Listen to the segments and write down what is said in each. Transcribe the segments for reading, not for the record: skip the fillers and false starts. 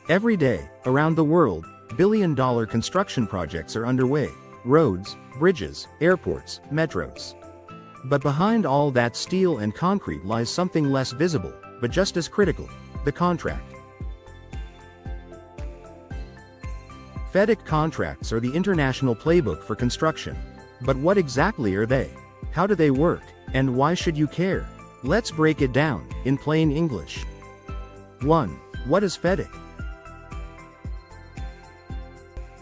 Every day, around the world, billion-dollar construction projects are underway. Roads, bridges, airports, metros. But behind all that steel and concrete lies something less visible, but just as critical: the contract. FIDIC contracts are the international playbook for construction. But what exactly are they? How do they work? And why should you care? Let's break it down, in plain English. 1. What is FIDIC?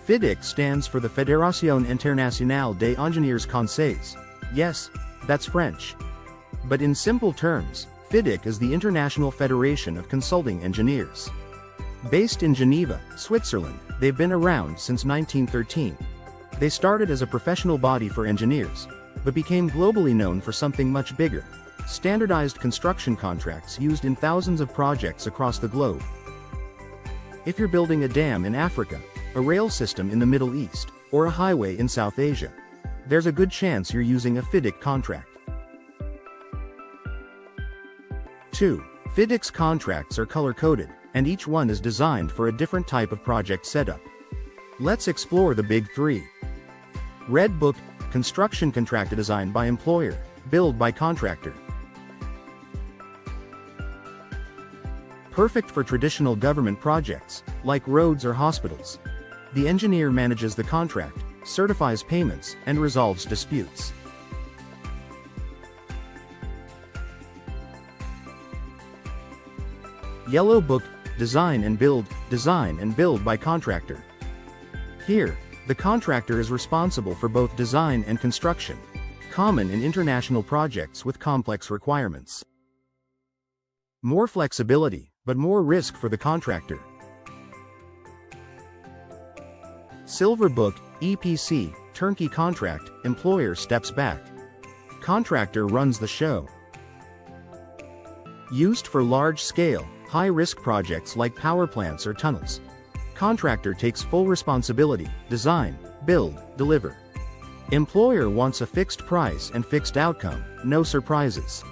FIDIC stands for the Fédération Internationale des Ingénieurs Conseils. Yes, that's French. But in simple terms, FIDIC is the International Federation of Consulting Engineers. Based in Geneva, Switzerland, they've been around since 1913. They started as a professional body for engineers, but became globally known for something much bigger: standardized construction contracts used in thousands of projects across the globe. If you're building a dam in Africa, a rail system in the Middle East, or a highway in South Asia, there's a good chance you're using a FIDIC contract. 2. FIDIC's contracts are color-coded, and each one is designed for a different type of project setup. Let's explore the big three. Red Book: construction contract designed by employer, billed by contractor. Perfect for traditional government projects, like roads or hospitals. The engineer manages the contract, certifies payments, and resolves disputes. Yellow Book: design and build by contractor. Here, the contractor is responsible for both design and construction, common in international projects with complex requirements. More flexibility, but more risk for the contractor. Silver Book: EPC, turnkey contract, employer steps back. Contractor runs the show. Used for large-scale, high-risk projects like power plants or tunnels. Contractor takes full responsibility: design, build, deliver. Employer wants a fixed price and fixed outcome, no surprises.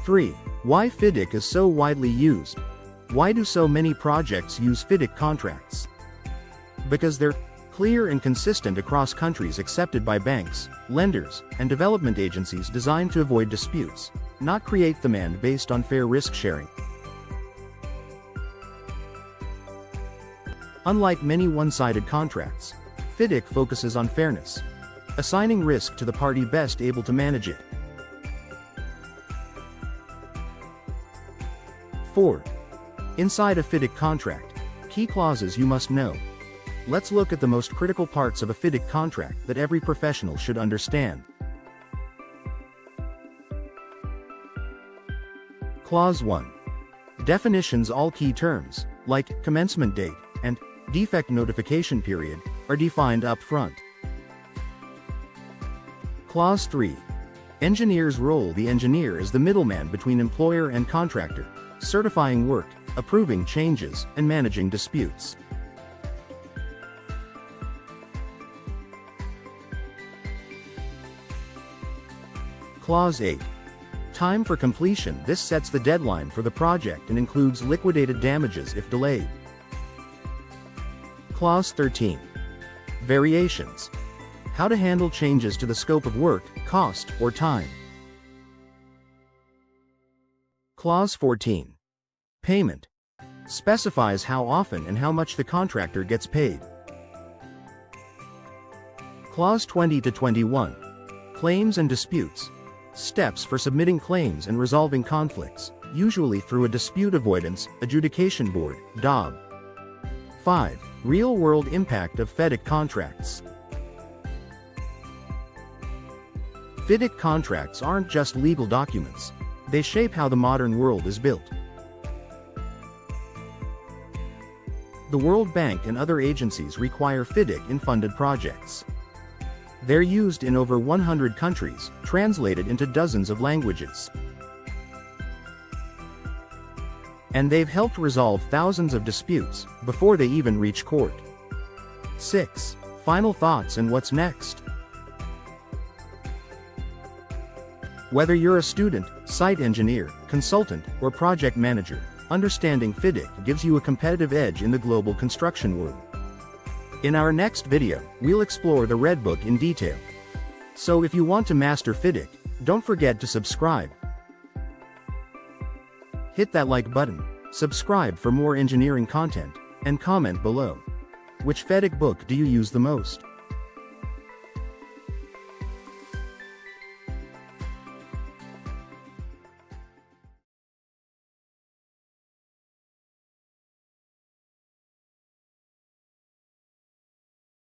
3. Why FIDIC is so widely used. Why do so many projects use FIDIC contracts? Because they're clear and consistent across countries, accepted by banks, lenders, and development agencies, designed to avoid disputes, not create demand based on fair risk sharing. Unlike many one-sided contracts, FIDIC focuses on fairness, assigning risk to the party best able to manage it. 4. Inside a FIDIC contract, key clauses you must know. Let's look at the most critical parts of a FIDIC contract that every professional should understand. Clause 1. Definitions: all key terms, like commencement date and defect notification period, are defined up front. Clause 3. Engineer's role: the engineer is the middleman between employer and contractor, certifying work, approving changes, and managing disputes. Clause 8. Time for completion: this sets the deadline for the project and includes liquidated damages if delayed. Clause 13. Variations: how to handle changes to the scope of work, cost, or time. Clause 14. Payment: specifies how often and how much the contractor gets paid. Clause 20 to 21. Claims and disputes: steps for submitting claims and resolving conflicts, usually through a dispute avoidance adjudication board (DAB). 5. Real-world impact of FIDIC contracts. FIDIC contracts aren't just legal documents. They shape how the modern world is built. The World Bank and other agencies require FIDIC in funded projects. They're used in over 100 countries, translated into dozens of languages. And they've helped resolve thousands of disputes before they even reach court. 6. Final thoughts and what's next. Whether you're a student, site engineer, consultant, or project manager, understanding FIDIC gives you a competitive edge in the global construction world. In our next video, we'll explore the Red Book in detail. So if you want to master FIDIC, don't forget to subscribe. Hit that like button, subscribe for more engineering content, and comment below. Which FIDIC book do you use the most?